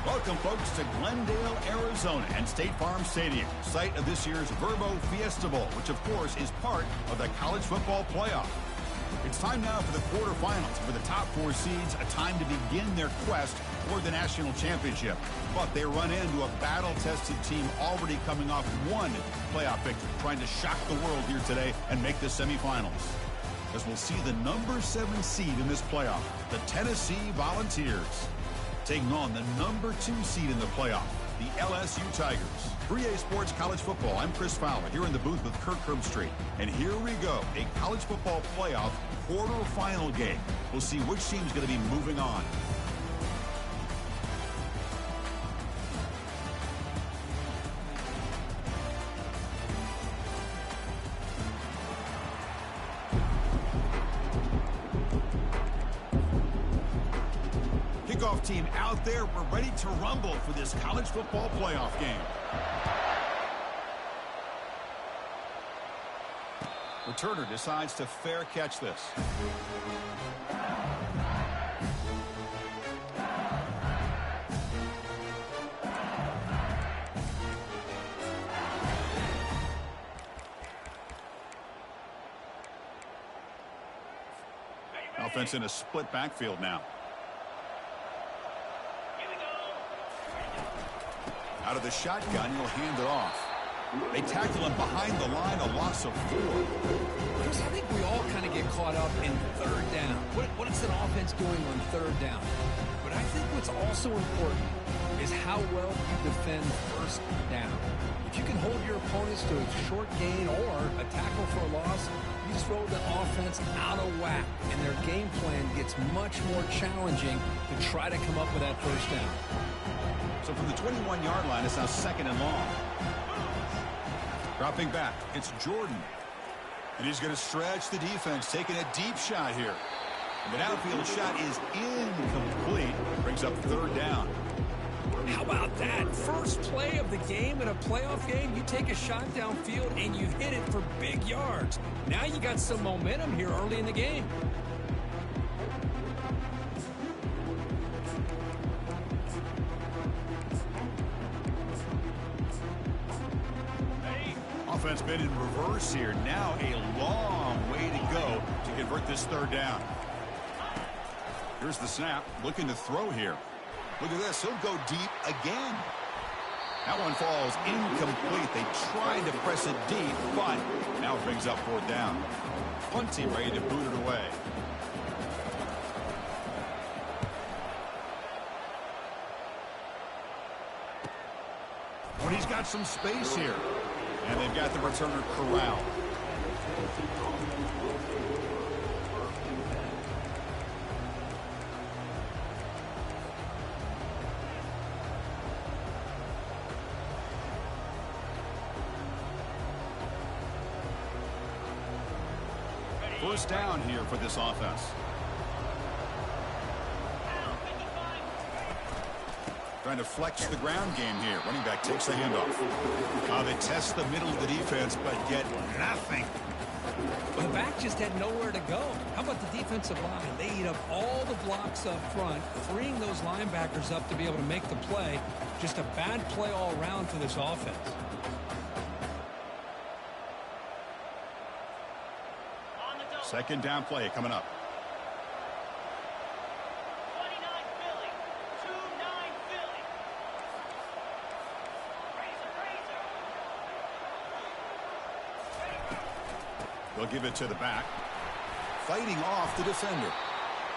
Welcome, folks, to Glendale, Arizona and State Farm Stadium, site of this year's Verbo Fiesta Bowl, which, of course, is part of the college football playoff. It's time now for the quarterfinals. For the top 4 seeds, a time to begin their quest for the national championship. But they run into a battle-tested team already coming off one playoff victory, trying to shock the world here today and make the semifinals. As we'll see the number 7 seed in this playoff, the Tennessee Volunteers, taking on the number 2 seed in the playoff, the LSU Tigers. For EA Sports College Football, I'm Chris Fowler here in the booth with Kirk Herbstreit. And here we go, a college football playoff quarterfinal game. We'll see which team's going to be moving on. Kickoff team out there. We're ready to rumble for this college football playoff game. Returner decides to fair catch this. Offense in a split backfield now. Out of the shotgun, he'll hand it off. They tackle him behind the line, a loss of 4. Chris, I think we all kind of get caught up in third down. What is an offense doing on third down? But I think what's also important is how well you defend first down. If you can hold your opponents to a short gain or a tackle for a loss, you throw the offense out of whack, and their game plan gets much more challenging to try to come up with that first down. So from the 21-yard line, it's now 2nd and long. Dropping back, it's Jordan. And he's going to stretch the defense, taking a deep shot here. And the downfield shot is incomplete. Brings up 3rd down. How about that? First play of the game in a playoff game, you take a shot downfield and you hit it for big yards. Now you got some momentum here early in the game. Offense been in reverse here. Now a long way to go to convert this 3rd down. Here's the snap. Looking to throw here. Look at this. He'll go deep again. That one falls incomplete. They tried to press it deep, but now it brings up 4th down. Punt team ready to boot it away. But he's got some space here. And they've got the returner corralled. First down here for this offense. Trying to flex the ground game here. Running back takes the handoff. They test the middle of the defense, but get nothing. Well, the back just had nowhere to go. How about the defensive line? They eat up all the blocks up front, freeing those linebackers up to be able to make the play. Just a bad play all around for this offense. Second down play coming up. They'll give it to the back. Fighting off the defender.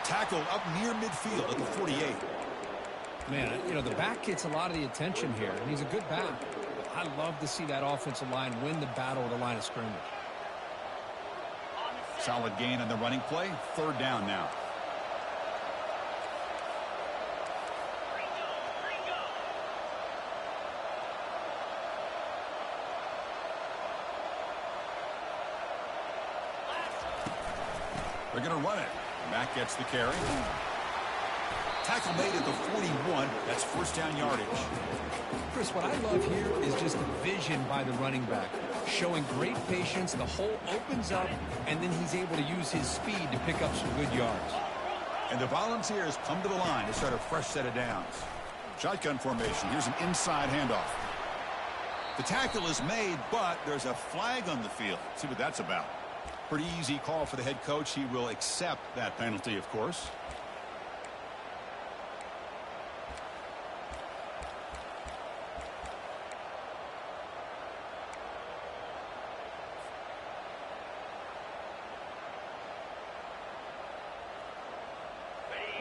Tackled up near midfield at the 48. Man, you know, the back gets a lot of the attention here, and he's a good back. I love to see that offensive line win the battle at the line of scrimmage. Solid gain on the running play. 3rd down now. They're going to run it. Mack gets the carry. Tackle made at the 41. That's first down yardage. Chris, what I love here is just the vision by the running back. Showing great patience. The hole opens up, and then he's able to use his speed to pick up some good yards. And the Volunteers come to the line to start a fresh set of downs. Shotgun formation. Here's an inside handoff. The tackle is made, but there's a flag on the field. Let's see what that's about. Pretty easy call for the head coach. He will accept that penalty, of course.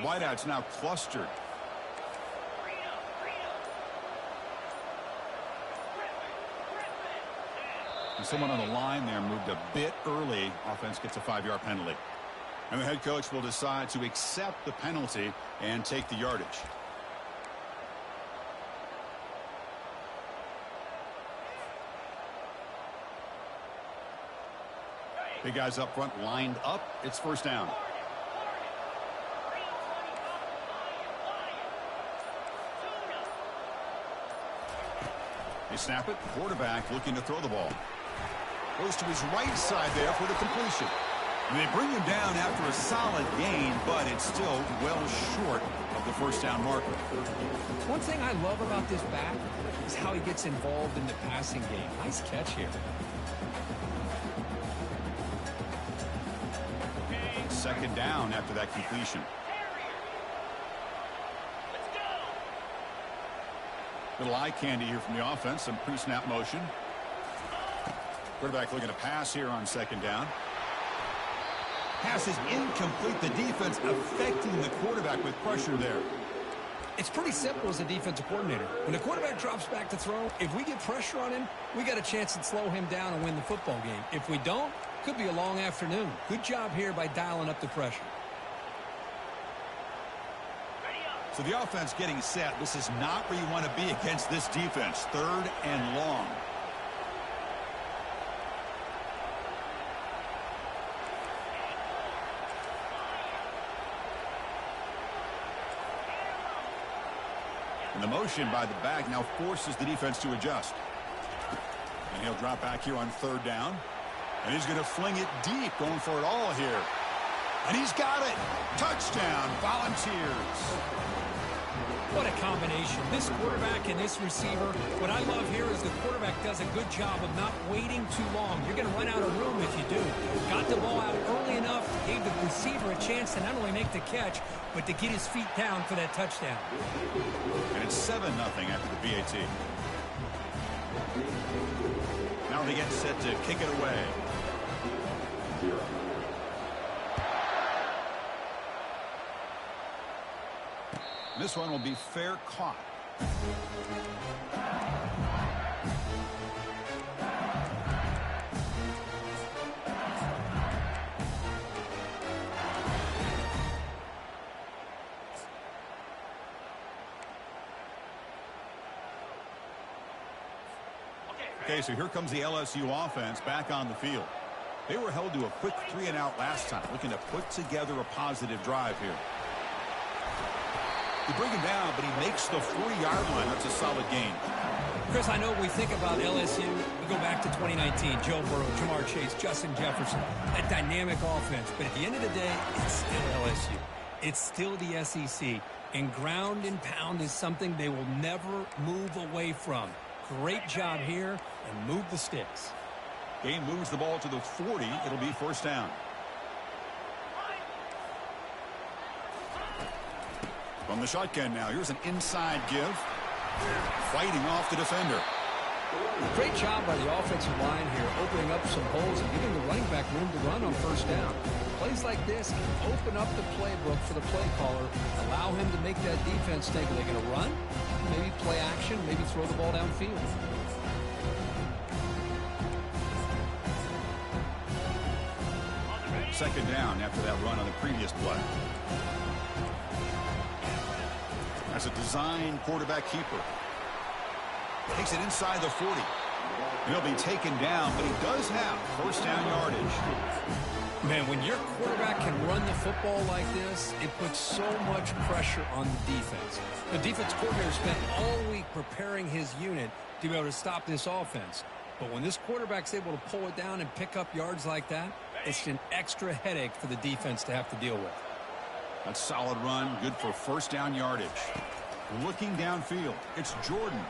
Wideouts now clustered. And someone on the line there moved a bit early. Offense gets a 5-yard penalty. And the head coach will decide to accept the penalty and take the yardage. Big guys up front lined up. It's first down. They snap it. Quarterback looking to throw the ball. Goes to his right side there for the completion. And they bring him down after a solid gain, but it's still well short of the first down marker. One thing I love about this back is how he gets involved in the passing game. Nice catch here. Second down after that completion. Little eye candy here from the offense. Some pre-snap motion. Quarterback looking to pass here on second down. Pass is incomplete. The defense affecting the quarterback with pressure there. It's pretty simple as a defensive coordinator. When the quarterback drops back to throw, if we get pressure on him, we got a chance to slow him down and win the football game. If we don't, could be a long afternoon. Good job here by dialing up the pressure. So the offense getting set. This is not where you want to be against this defense. Third and long. And the motion by the back now forces the defense to adjust. And he'll drop back here on third down. And he's going to fling it deep, going for it all here. And he's got it. Touchdown, Volunteers. What a combination. This quarterback and this receiver. What I love here is the quarterback does a good job of not waiting too long. You're going to run out of room if you do. Got the ball out early enough, gave the receiver a chance to not only make the catch, but to get his feet down for that touchdown. And it's 7-0 after the PAT. Now they get set to kick it away. This one will be fair caught. Okay, so here comes the LSU offense back on the field. They were held to a quick 3-and-out last time, looking to put together a positive drive here. They bring him down, but he makes the 40-yard line. That's a solid gain. Chris, I know we think about LSU. We go back to 2019. Joe Burrow, Jamar Chase, Justin Jefferson. That dynamic offense. But at the end of the day, it's still LSU. It's still the SEC. And ground and pound is something they will never move away from. Great job here, and move the sticks. Game moves the ball to the 40. It'll be first down. From the shotgun now, here's an inside give. Fighting off the defender. Great job by the offensive line here, opening up some holes and giving the running back room to run on first down. Plays like this can open up the playbook for the play caller, allow him to make that defense think, are they going to run? Maybe play action, maybe throw the ball downfield. Second down after that run on the previous play. As a design quarterback keeper. Takes it inside the 40. He'll be taken down, but he does have first down yardage. Man, when your quarterback can run the football like this, it puts so much pressure on the defense. The defense coordinator spent all week preparing his unit to be able to stop this offense. But when this quarterback's able to pull it down and pick up yards like that, it's an extra headache for the defense to have to deal with. That's a solid run, good for first down yardage. Looking downfield, it's Jordan.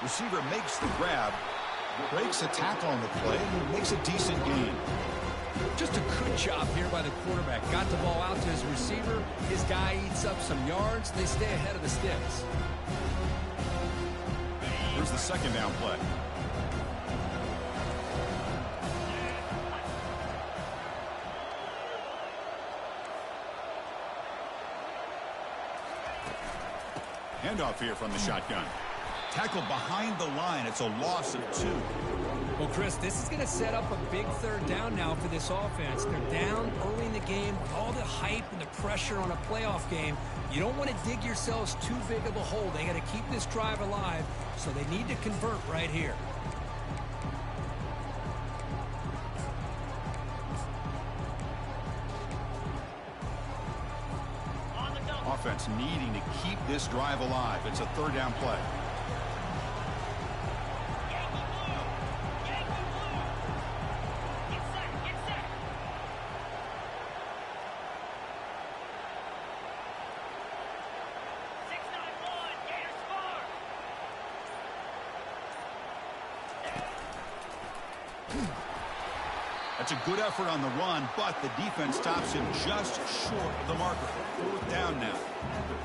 Receiver makes the grab, breaks a tackle on the play, and makes a decent gain. Just a good job here by the quarterback. Got the ball out to his receiver. His guy eats up some yards. They stay ahead of the sticks. Here's the second down play. Handoff here from the shotgun. Tackled behind the line. It's a loss of 2. Well, Chris, this is going to set up a big third down now for this offense. They're down early in the game. All the hype and the pressure on a playoff game. You don't want to dig yourselves too big of a hole. They got to keep this drive alive, so they need to convert right here. Offense needing to keep this drive alive. It's a third down play. That's a good effort on the run, but the defense stops him just short of the marker. Fourth down now.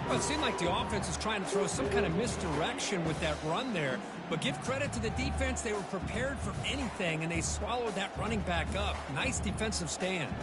Well, it seemed like the offense is trying to throw some kind of misdirection with that run there. But give credit to the defense. They were prepared for anything, and they swallowed that running back up. Nice defensive stand.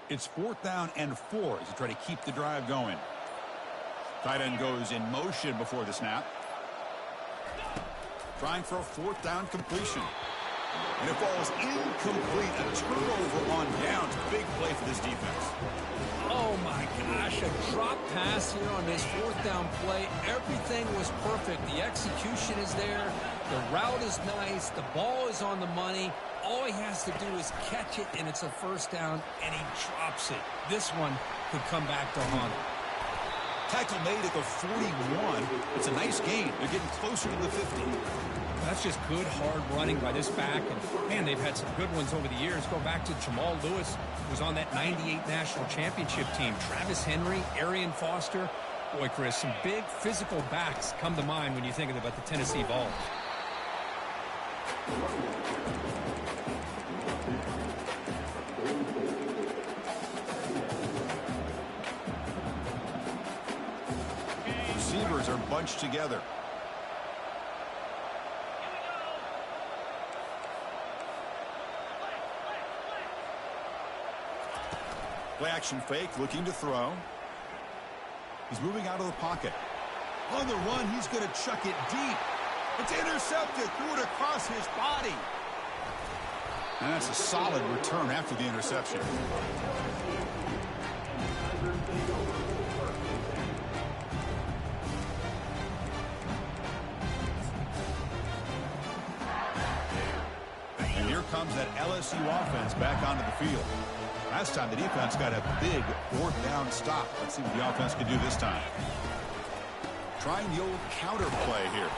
It's fourth down and 4 as you try to keep the drive going. Tight end goes in motion before the snap. Trying for a fourth down completion. And it falls incomplete. A turnover on downs. Big play for this defense. Oh, my gosh. A drop pass here on this fourth down play. Everything was perfect. The execution is there. The route is nice. The ball is on the money. All he has to do is catch it, and it's a first down, and he drops it. This one could come back to haunt him. Tackle made at the 41. It's a nice gain. They're getting closer to the 50. That's just good, hard running by this back. And, man, they've had some good ones over the years. Go back to Jamal Lewis, who was on that 98 national championship team. Travis Henry, Arian Foster. Boy, Chris, some big physical backs come to mind when you think about the Tennessee Vols. Receivers are bunched together. Play action fake, looking to throw. He's moving out of the pocket. On the run, he's going to chuck it deep. It's intercepted, threw it across his body. And that's a solid return after the interception. And here comes that LSU offense back onto the field. Last time the defense got a big fourth down stop. Let's see what the offense can do this time. Trying the old counter play here.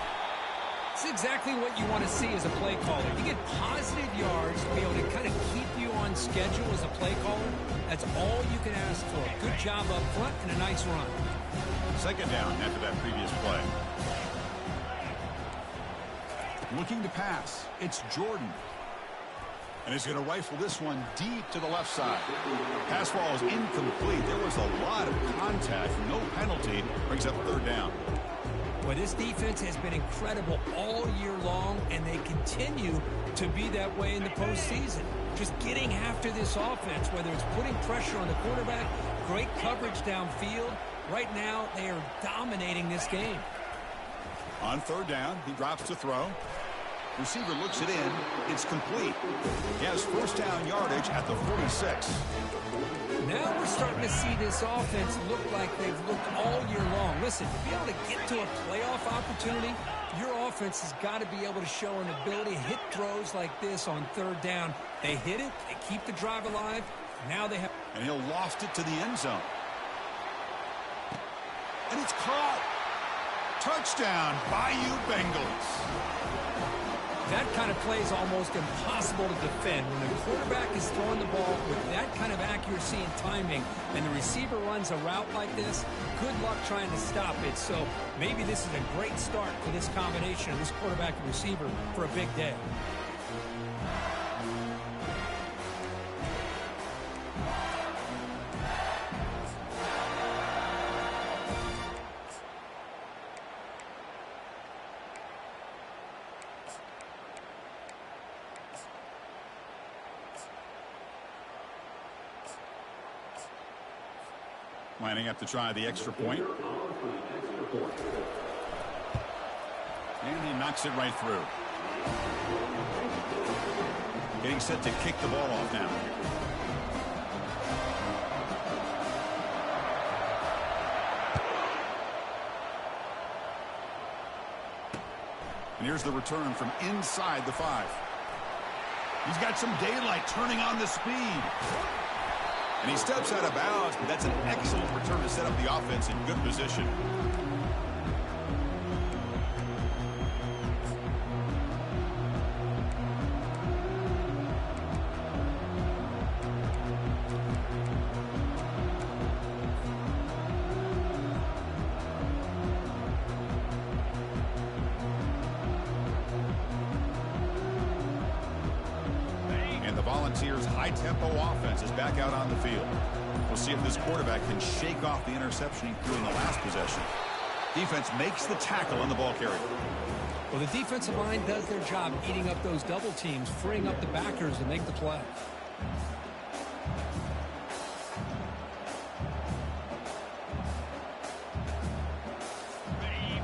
It's exactly what you want to see as a play caller. You get positive yards to be able to kind of keep you on schedule as a play caller. That's all you can ask for. Good job up front and a nice run. Second down after that previous play. Looking to pass. It's Jordan. And he's going to rifle this one deep to the left side. Pass ball is incomplete. There was a lot of contact. No penalty. Brings up third down. Well, this defense has been incredible all year long, and they continue to be that way in the postseason. Just getting after this offense, whether it's putting pressure on the quarterback, great coverage downfield, Right now, they are dominating this game. On third down, he drops to throw. Receiver looks it in. It's complete. He has first down yardage at the 46. Now we're starting to see this offense look like they've looked all year long. Listen, to be able to get to a playoff opportunity, your offense has got to be able to show an ability to hit throws like this on third down. They hit it, they keep the drive alive. Now they have... And he'll loft it to the end zone. And it's caught. Touchdown, Bayou Bengals. That kind of play is almost impossible to defend. When the quarterback is throwing the ball with that kind of accuracy and timing, and the receiver runs a route like this, good luck trying to stop it. So maybe this is a great start for this combination of this quarterback and receiver for a big day. Lining up to try the extra point. And he knocks it right through. Getting set to kick the ball off now. And here's the return from inside the 5. He's got some daylight turning on the speed. And he steps out of bounds, but that's an excellent return to set up the offense in good position. Volunteers' high-tempo offense is back out on the field. We'll see if this quarterback can shake off the interception he threw in the last possession. Defense makes the tackle on the ball carrier. Well, the defensive line does their job eating up those double teams, freeing up the backers to make the play.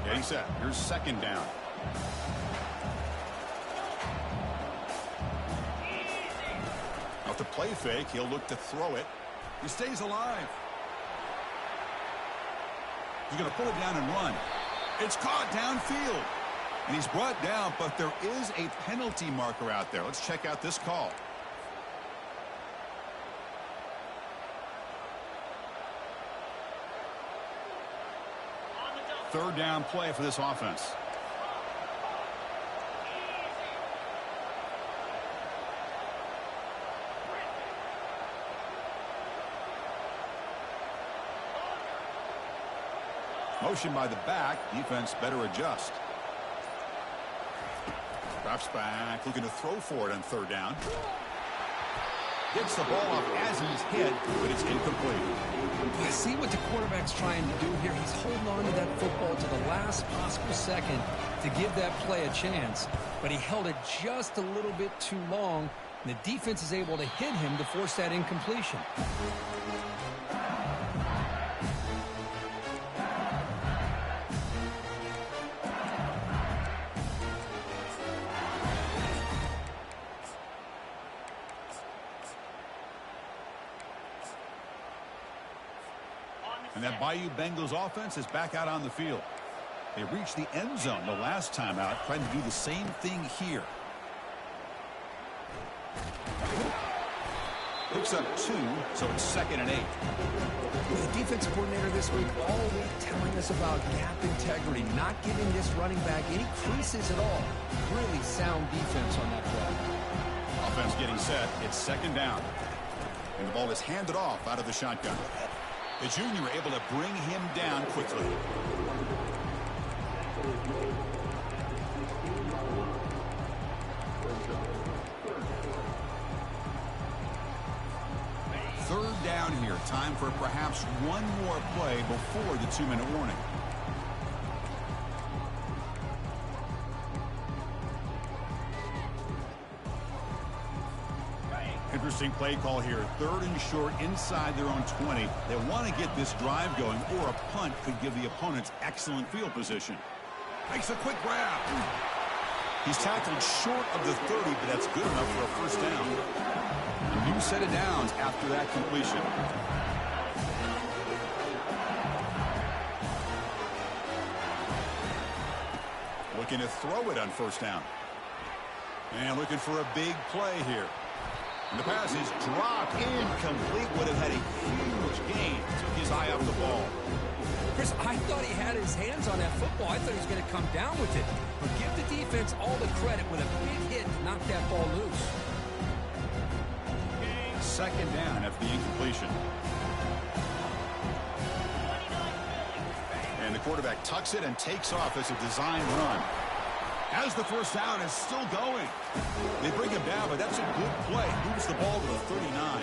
Getting set. Here's second down. Off the play fake, he'll look to throw it. He stays alive. He's going to pull it down and run. It's caught downfield. And he's brought down, but there is a penalty marker out there. Let's check out this call. Third down play for this offense. Motion by the back. Defense better adjust. Drops back, looking to throw for it on third down. Gets the ball off as he's hit, but it's incomplete. You see what the quarterback's trying to do here. He's holding on to that football to the last possible second to give that play a chance, but he held it just a little bit too long, and the defense is able to hit him to force that incompletion. And that Bayou Bengals offense is back out on the field. They reached the end zone the last time out, trying to do the same thing here. Picks up 2, so it's 2nd and 8. The defensive coordinator this week all week telling us about gap integrity, not giving this running back any creases at all. Really sound defense on that play. Offense getting set. It's 2nd down. And the ball is handed off out of the shotgun. The junior able to bring him down quickly. Third down here. Time for perhaps one more play before the 2-minute warning. Interesting play call here. 3rd and short inside their own 20. They want to get this drive going, or a punt could give the opponents excellent field position. Makes a quick grab. He's tackled short of the 30, but that's good enough for a first down. A new set of downs after that completion. Looking to throw it on first down. And looking for a big play here. And the pass is dropped, incomplete. Would have had a huge gain. Took his eye off the ball. Chris, I thought he had his hands on that football. I thought he was going to come down with it. But give the defense all the credit with a big hit to knock that ball loose. Second down after the incompletion. And the quarterback tucks it and takes off as a design run. As the first down is still going. They bring him down, but that's a good play. Moves the ball to the 39.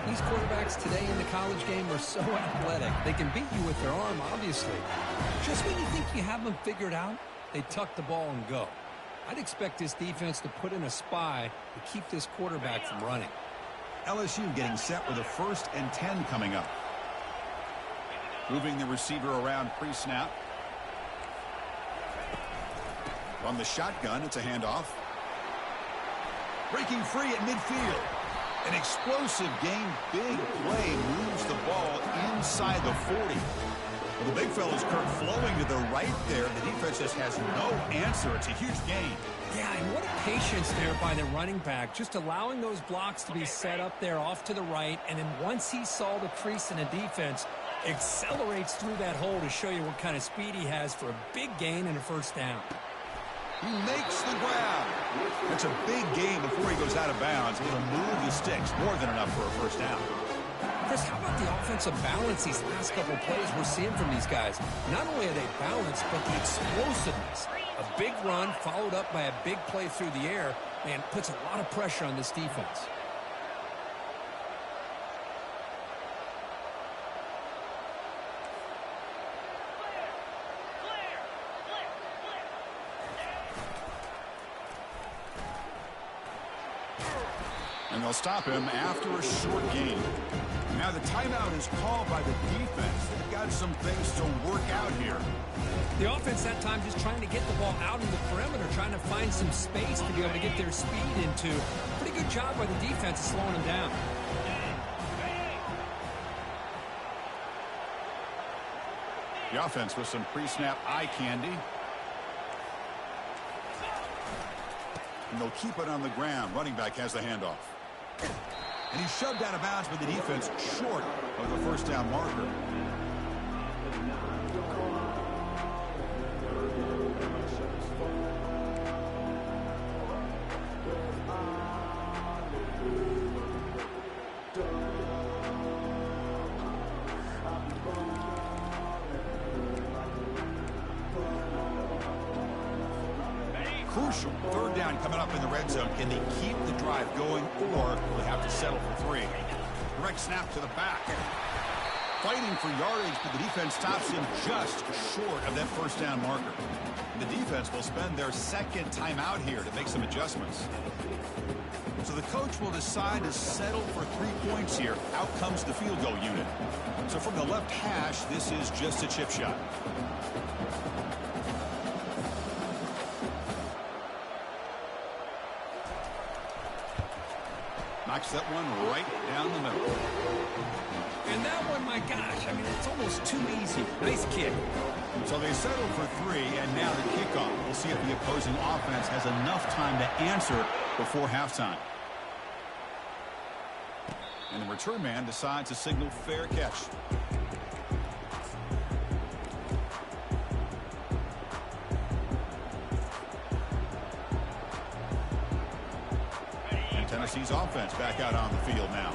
These quarterbacks today in the college game are so athletic. They can beat you with their arm, obviously. Just when you think you have them figured out, they tuck the ball and go. I'd expect this defense to put in a spy to keep this quarterback from running. LSU getting set with a 1st and 10 coming up. Moving the receiver around pre-snap. On the shotgun, it's a handoff. Breaking free at midfield. An explosive gain, big play, moves the ball inside the 40. Well, the big fella's Kirk flowing to the right there. The defense just has no answer. It's a huge gain. Yeah, and what a patience there by the running back, just allowing those blocks to be set up there off to the right, and then once he saw the crease in the defense, accelerates through that hole to show you what kind of speed he has for a big gain and a first down. He makes the grab. That's a big gain before he goes out of bounds. It'll move the sticks, more than enough for a first down. Chris, how about the offensive balance these last couple of plays we're seeing from these guys? Not only are they balanced, but the explosiveness. A big run followed up by a big play through the air, man, puts a lot of pressure on this defense. And they'll stop him after a short gain. Now the timeout is called by the defense. They've got some things to work out here. The offense that time just trying to get the ball out in the perimeter, trying to find some space to be able to get their speed into. Pretty good job by the defense of slowing them down. The offense with some pre-snap eye candy. And they'll keep it on the ground. Running back has the handoff. And he's shoved out of bounds with the defense short of the first down marker. Crucial. Third down coming up in the red zone. Can they keep the drive going, or will they have to settle for 3? Direct snap to the back. Fighting for yardage, but the defense stops him just short of that first down marker. And the defense will spend their second timeout here to make some adjustments. So the coach will decide to settle for 3 points here. Out comes the field goal unit. So from the left hash, this is just a chip shot. Knocks that one right down the middle. And that one, my gosh, I mean, it's almost too easy. Nice kick. So they settled for 3, and now the kickoff. We'll see if the opposing offense has enough time to answer before halftime. And the return man decides to signal fair catch. Tennessee's offense back out on the field now.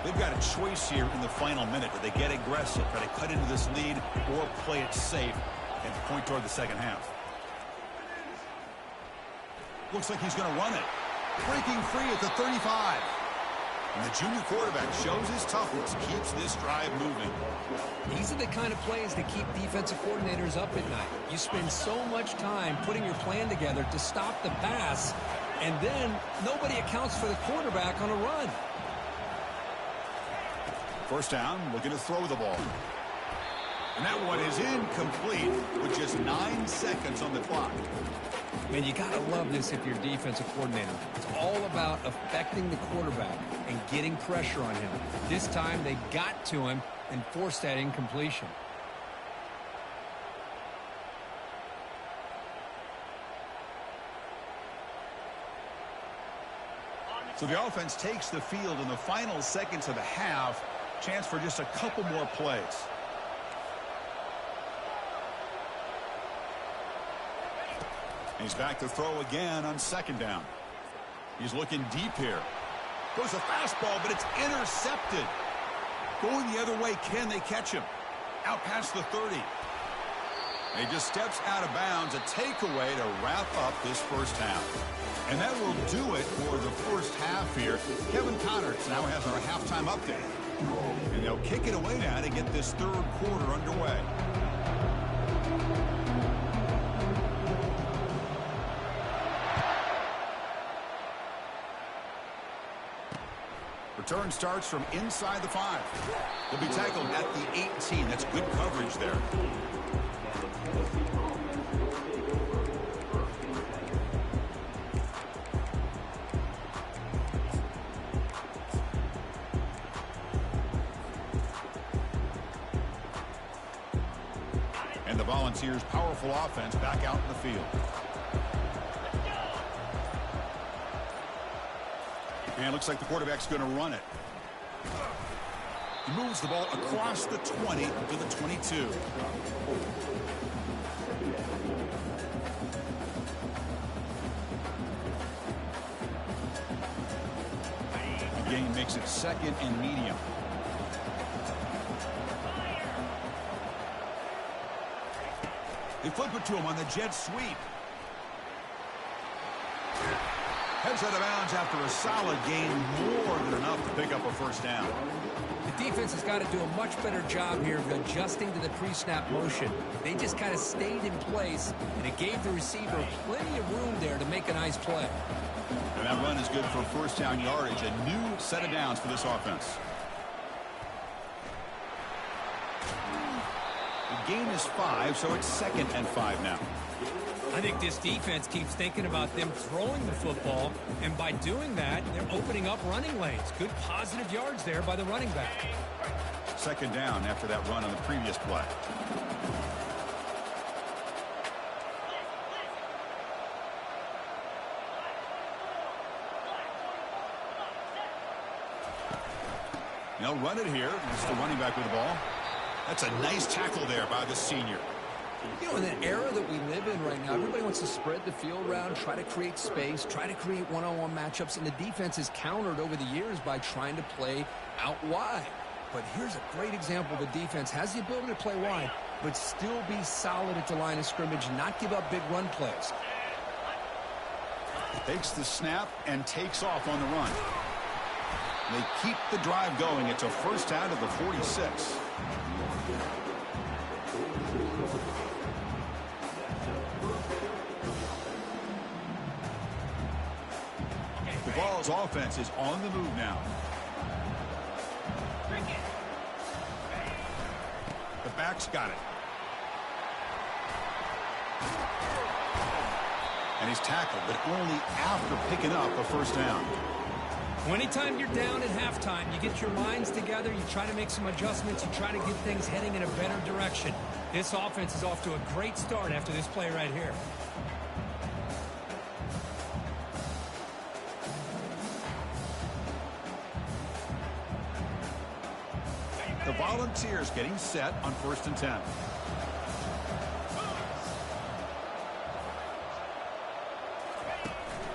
They've got a choice here in the final minute. Do they get aggressive, try to cut into this lead, or play it safe and point toward the second half? Looks like he's going to run it. Breaking free at the 35. And the junior quarterback shows his toughness, keeps this drive moving. These are the kind of plays that keep defensive coordinators up at night. You spend so much time putting your plan together to stop the pass, And then nobody accounts for the quarterback on a run. First down, looking to throw the ball. And that one is incomplete with just 9 seconds on the clock. Man, you got to love this if you're a defensive coordinator. It's all about affecting the quarterback and getting pressure on him. This time, they got to him and forced that incompletion. So the offense takes the field in the final seconds of the half. Chance for just a couple more plays. He's back to throw again on second down. He's looking deep here. Goes a fastball, but it's intercepted. Going the other way, can they catch him? Out past the 30. He just steps out of bounds, a takeaway to wrap up this first half. And that will do it for the first half here. Kevin Connors now has our halftime update. And they'll kick it away now to get this third quarter underway. Return starts from inside the 5. He'll be tackled at the 18. That's good coverage there. And the Volunteers' powerful offense back out in the field. And it looks like the quarterback's going to run it. He moves the ball across the 20 to the 22. The game makes it second and medium. They flip it to him on the jet sweep. Heads out of bounds after a solid gain, more than enough to pick up a first down. The defense has got to do a much better job here of adjusting to the pre-snap motion. They just kind of stayed in place, and it gave the receiver plenty of room there to make a nice play. And that run is good for first down yardage, a new set of downs for this offense. The gain is 5, so it's second and 5 now. I think this defense keeps thinking about them throwing the football, and by doing that, they're opening up running lanes. Good positive yards there by the running back. Second down after that run on the previous play. They'll run it here. It's the running back with the ball. That's a nice tackle there by the senior. You know, in the era that we live in right now, everybody wants to spread the field around, try to create space, try to create one-on-one matchups, and the defense is countered over the years by trying to play out wide. But here's a great example. The defense has the ability to play wide, but still be solid at the line of scrimmage, not give up big run plays. Takes the snap and takes off on the run. They keep the drive going. It's a first down at the 46. The Vols offense is on the move now. The back's got it. And he's tackled, but only after picking up a first down. Anytime you're down at halftime, you get your minds together, you try to make some adjustments, you try to get things heading in a better direction. This offense is off to a great start after this play right here. The Volunteers getting set on 1st and 10.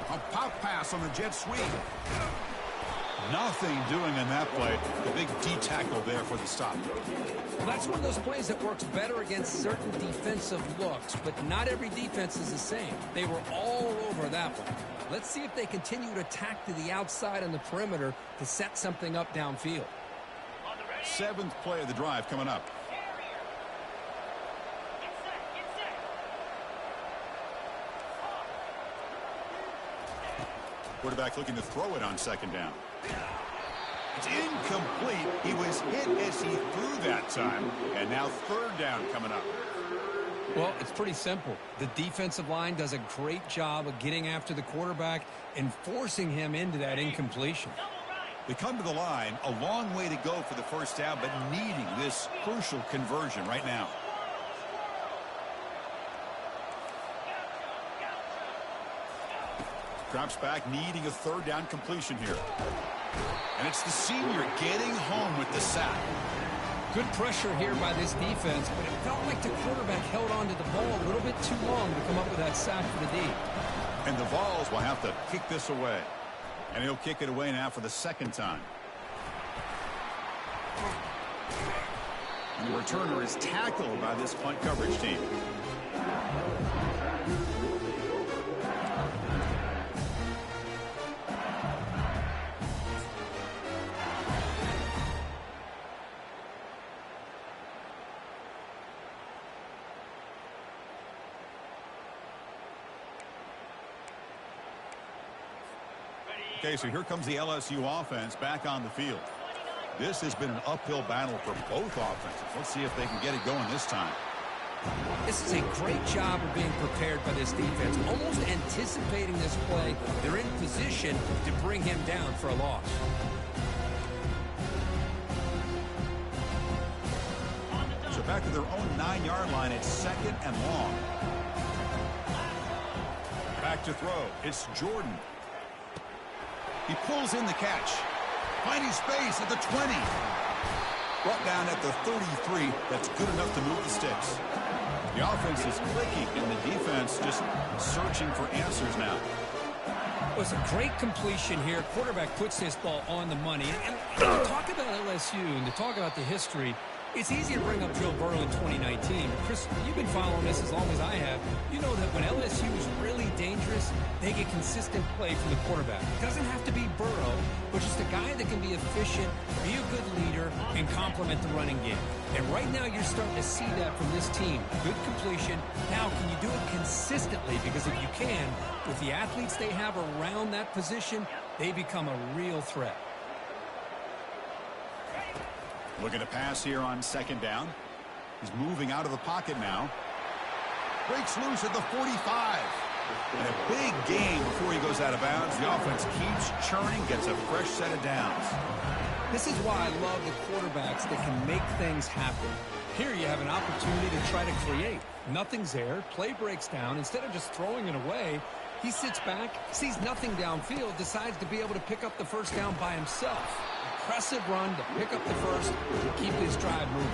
A pop pass on the jet sweep. Nothing doing in that play. The big D tackle there for the stop. Well, that's one of those plays that works better against certain defensive looks, but not every defense is the same. They were all over that one. Let's see if they continue to attack to the outside on the perimeter to set something up downfield. 7th play of the drive coming up. Quarterback looking to throw it on second down. It's incomplete. He was hit as he threw that time. And now third down coming up. Well, it's pretty simple. The defensive line does a great job of getting after the quarterback and forcing him into that incompletion. They come to the line, a long way to go for the first down, but needing this crucial conversion right now. Drops back, needing a third down completion here. And it's the senior getting home with the sack. Good pressure here by this defense, but it felt like the quarterback held on to the ball a little bit too long to come up with that sack for the D. And the Vols will have to kick this away. And he'll kick it away now for the second time. And the returner is tackled by this punt coverage team. Okay, so here comes the LSU offense back on the field. This has been an uphill battle for both offenses. Let's see if they can get it going this time. This is a great job of being prepared by this defense, almost anticipating this play. They're in position to bring him down for a loss. So back to their own 9-yard line. It's second and long. Back to throw. It's Jordan. He pulls in the catch. Finding space at the 20. Brought down at the 33. That's good enough to move the sticks. The offense is clicking, and the defense just searching for answers now. It was a great completion here. Quarterback puts this ball on the money. And to talk about LSU and to talk about the history, it's easy to bring up Joe Burrow in 2019. Chris, you've been following this as long as I have. You know that when LSU is really dangerous, they get consistent play from the quarterback. It doesn't have to be Burrow, but just a guy that can be efficient, be a good leader, and complement the running game. And right now you're starting to see that from this team. Good completion. Now, can you do it consistently? Because if you can, with the athletes they have around that position, they become a real threat. Looking to pass here on second down. He's moving out of the pocket now. Breaks loose at the 45. And a big gain before he goes out of bounds. The offense keeps churning, gets a fresh set of downs. This is why I love the quarterbacks that can make things happen. Here you have an opportunity to try to create. Nothing's there. Play breaks down. Instead of just throwing it away, he sits back, sees nothing downfield, decides to be able to pick up the first down by himself. Impressive run to pick up the first to keep this drive moving.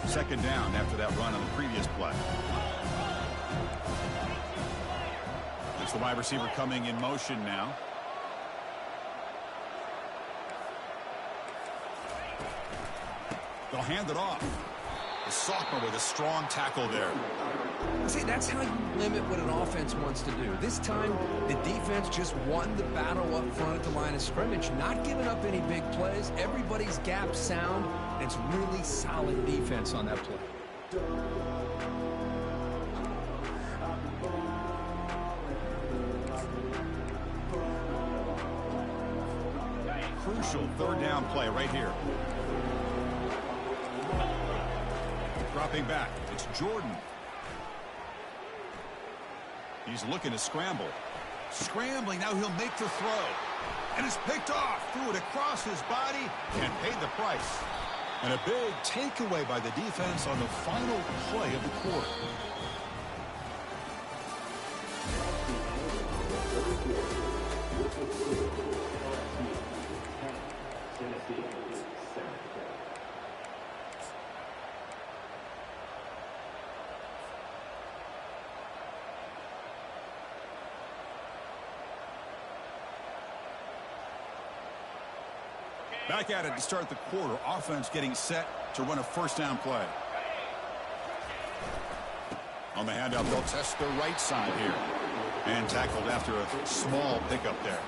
Second down after that run on the previous play. It's the wide receiver coming in motion now. They'll hand it off. The sophomore with a strong tackle there. See, that's how you limit what an offense wants to do. This time, the defense just won the battle up front at the line of scrimmage, not giving up any big plays. Everybody's gap sound. And it's really solid defense on that play. Crucial third down play right here. Dropping back, it's Jordan. He's looking to scramble. Scrambling, now he'll make the throw. And it's picked off, threw it across his body, and paid the price. And a big takeaway by the defense on the final play of the quarter. Back at it to start the quarter. Offense getting set to run a first down play. On the handoff, they'll test the right side here. And tackled after a small pickup there.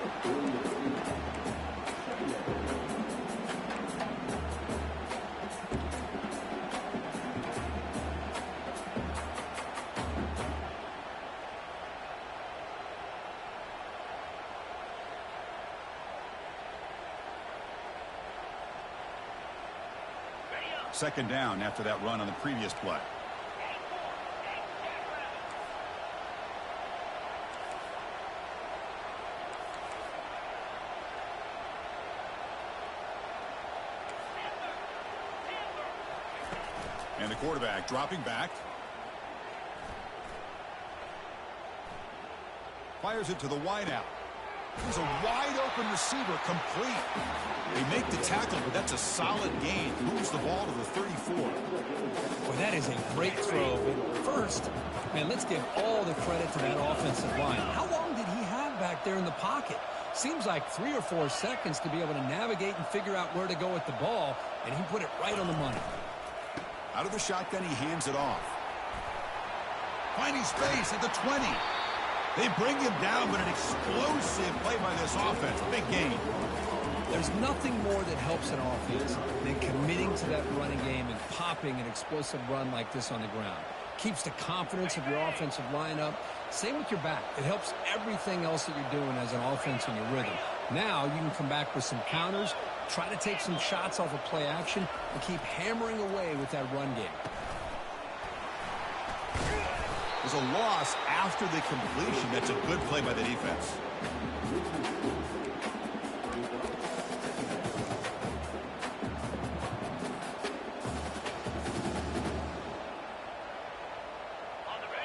Second down after that run on the previous play. And the quarterback dropping back. Fires it to the wideout. Here's a wide-open receiver, complete. They make the tackle, but that's a solid gain. Moves the ball to the 34. Well, that is a great throw. But first, man, let's give all the credit to that offensive line. How long did he have back there in the pocket? Seems like 3 or 4 seconds to be able to navigate and figure out where to go with the ball, and he put it right on the money. Out of the shotgun, he hands it off. Finding space at the 20. They bring him down, but an explosive play by this offense. Big gain. There's nothing more that helps an offense than committing to that running game and popping an explosive run like this on the ground. Keeps the confidence of your offensive lineup. Same with your back. It helps everything else that you're doing as an offense in your rhythm. Now you can come back with some counters, try to take some shots off of play action, and keep hammering away with that run game. There's a loss after the completion. That's a good play by the defense.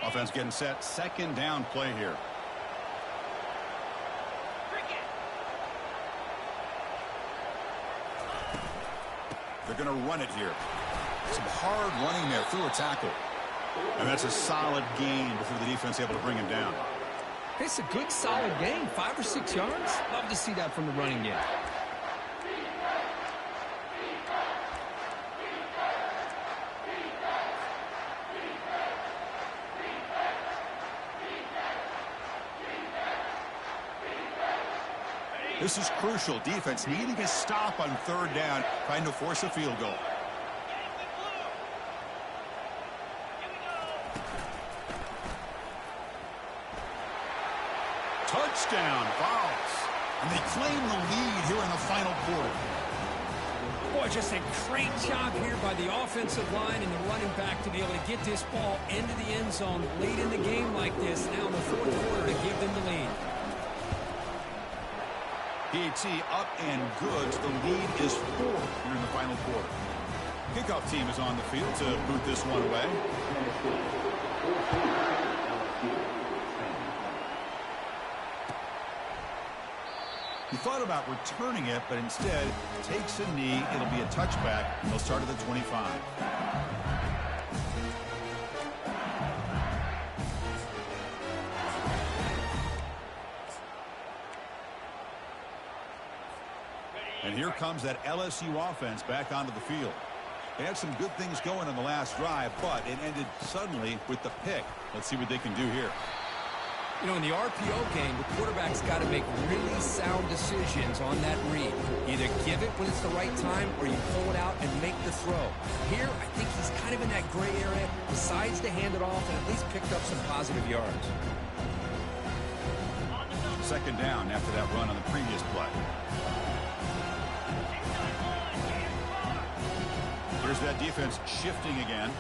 Offense getting set. Second down play here. They're going to run it here. Some hard running there through a tackle. And that's a solid gain before the defense able to bring him down. It's a good, solid gain. 5 or 6 yards. Love to see that from the running game. This is crucial. Defense needing a stop on third down, trying to force a field goal. Touchdown, Vols. And they claim the lead here in the final quarter. Boy, just a great job here by the offensive line and the running back to be able to get this ball into the end zone late in the game like this, now in the fourth quarter, to give them the lead. PAT up and good. The lead is 4 here in the final quarter. Kickoff team is on the field to boot this one away. He thought about returning it, but instead takes a knee. It'll be a touchback. They'll start at the 25. And here comes that LSU offense back onto the field. They had some good things going on the last drive, but it ended suddenly with the pick. Let's see what they can do here. You know, in the RPO game, the quarterback's got to make really sound decisions on that read. Either give it when it's the right time or you pull it out and make the throw. Here, I think he's kind of in that gray area, decides to hand it off and at least picked up some positive yards. Second down after that run on the previous play. Here's that defense shifting again.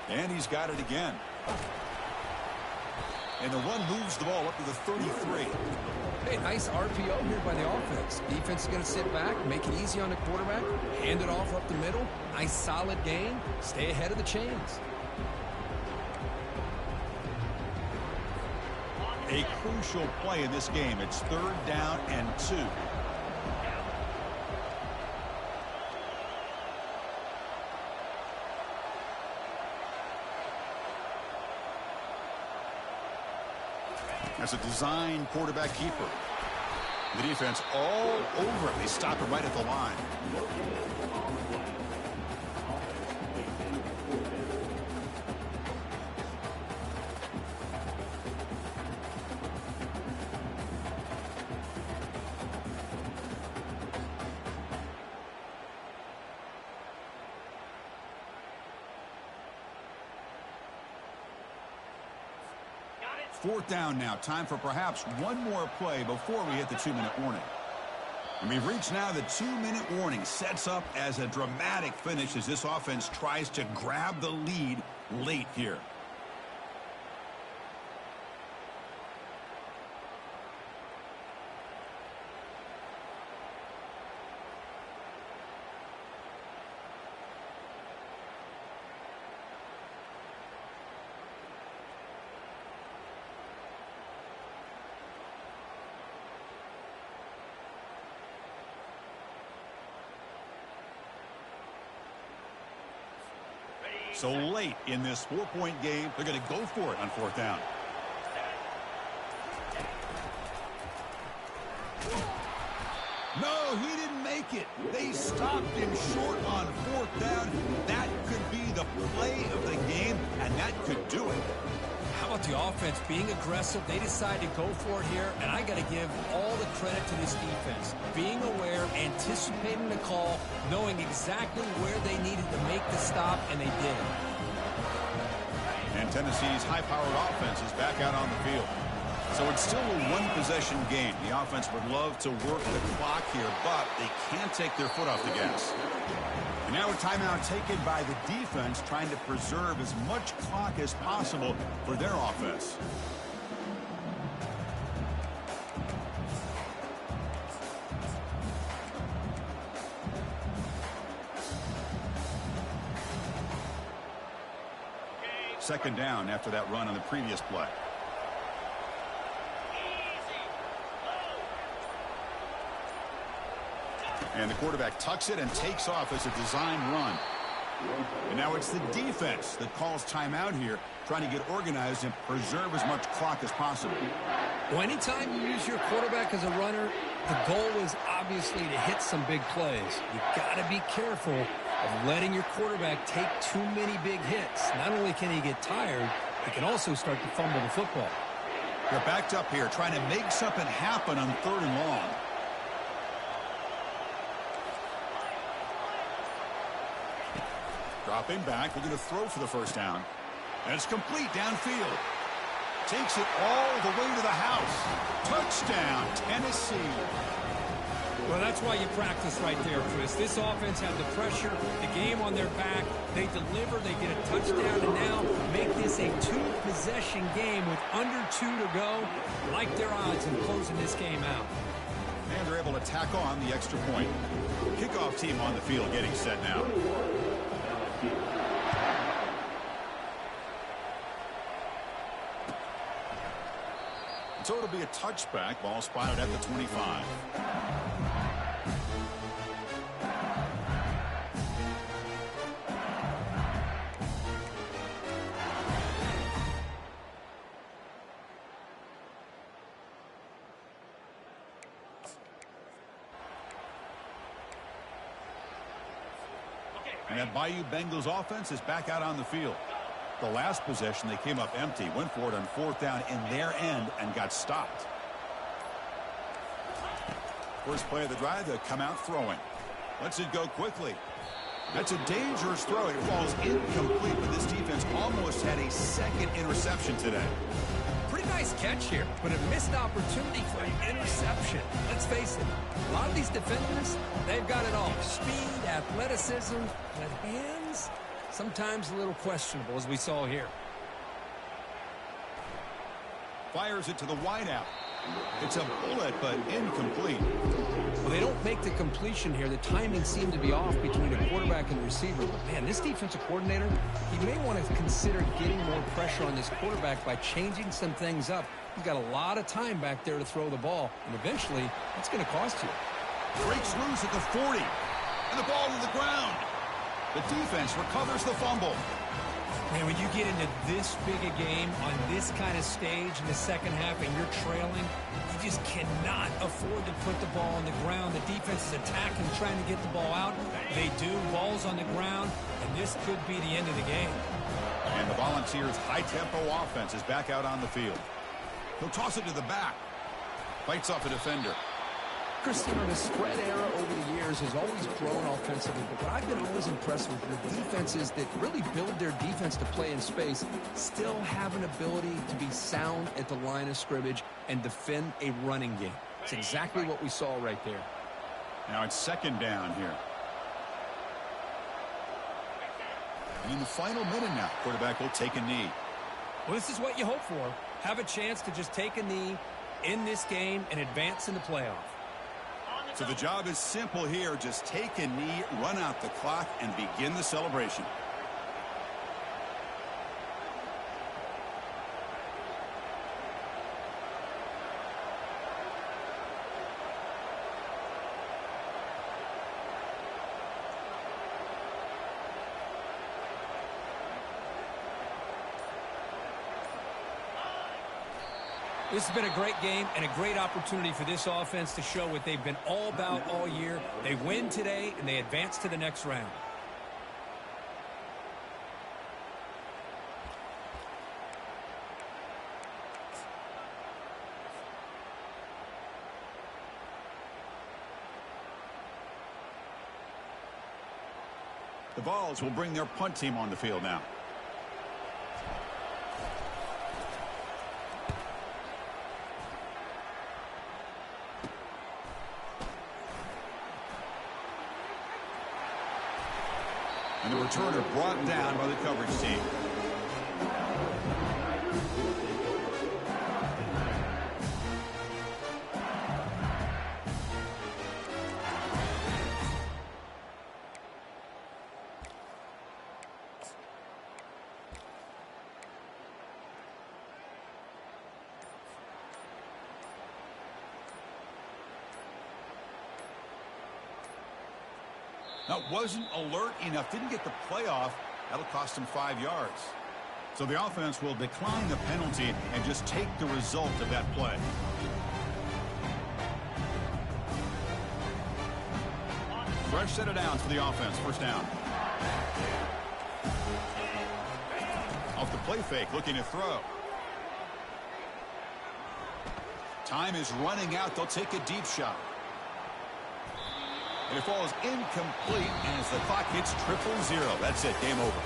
And he's got it again. And the run moves the ball up to the 33. Hey, nice RPO here by the offense. Defense is going to sit back, make it easy on the quarterback, hand it off up the middle. Nice solid gain. Stay ahead of the chains. A crucial play in this game. It's third down and 2. As a design quarterback keeper. The defense all over it. They stop it right at the line. 4th down now. Time for perhaps one more play before we hit the 2-minute warning. And we've reached now the 2-minute warning. Sets up as a dramatic finish as this offense tries to grab the lead late here. So late in this 4-point game, they're going to go for it on 4th down. No, he didn't make it. They stopped him short on 4th down. That could be the play of the game, and that could do it. How about the offense being aggressive? They decide to go for it here, and I got to give all the credit to this defense. Being aware, anticipating the call, knowing exactly where they needed to make the stop, and they did. And Tennessee's high-powered offense is back out on the field. So it's still a one-possession game. The offense would love to work the clock here, but they can't take their foot off the gas. And now a timeout taken by the defense, trying to preserve as much clock as possible for their offense. Second down after that run on the previous play. And the quarterback tucks it and takes off as a design run. And now it's the defense that calls timeout here, trying to get organized and preserve as much clock as possible. Well, anytime you use your quarterback as a runner, the goal is obviously to hit some big plays. You've got to be careful of letting your quarterback take too many big hits. Not only can he get tired, he can also start to fumble the football. They're backed up here, trying to make something happen on 3rd and long. Dropping back, they're going to throw for the 1st down. And it's complete downfield. Takes it all the way to the house. Touchdown, Tennessee. Well, that's why you practice right there, Chris. This offense had the pressure, the game on their back. They deliver, they get a touchdown, and now make this a 2-possession game with under 2 to go. Like their odds in closing this game out. And they're able to tack on the extra point. Kickoff team on the field getting set now. So it'll be a touchback. Ball spotted at the 25. And that Bayou Bengals offense is back out on the field. The last possession, they came up empty, went for it on 4th down in their end and got stopped. First play of the drive, they come out throwing. Lets it go quickly. That's a dangerous throw. It falls incomplete, but this defense almost had a second interception today. Pretty nice catch here, but a missed opportunity for an interception. Let's face it, a lot of these defenders, they've got it all. Speed, athleticism, but hands, sometimes a little questionable, as we saw here. Fires it to the wideout. It's a bullet, but incomplete. Well, they don't make the completion here. The timing seemed to be off between a quarterback and receiver. But, man, this defensive coordinator, he may want to consider getting more pressure on this quarterback by changing some things up. He's got a lot of time back there to throw the ball, and eventually, that's going to cost you. Breaks loose at the 40, and the ball to the ground. The defense recovers the fumble. Man, when you get into this big a game on this kind of stage in the second half and you're trailing, you just cannot afford to put the ball on the ground. The defense is attacking, trying to get the ball out. They do. Ball's on the ground, and this could be the end of the game. And the Volunteers' high-tempo offense is back out on the field. He'll toss it to the back. Fights off a defender. Christian, the spread era over the years has always grown offensively, but what I've been always impressed with defenses that really build their defense to play in space still have an ability to be sound at the line of scrimmage and defend a running game. It's exactly what we saw right there. Now it's second down here. And in the final minute now, quarterback will take a knee. Well, this is what you hope for. Have a chance to just take a knee in this game and advance in the playoff. So the job is simple here. Just take a knee, run out the clock, and begin the celebration. This has been a great game and a great opportunity for this offense to show what they've been all about all year. They win today, and they advance to the next round. The Vols will bring their punt team on the field now. And the returner brought down by the coverage team. That wasn't alert enough. Didn't get the playoff. That'll cost him 5 yards. So the offense will decline the penalty and just take the result of that play. Fresh set of downs for the offense. First down. Off the play fake, looking to throw. Time is running out. They'll take a deep shot. And it falls incomplete as the clock hits 0-0. That's it. Game over.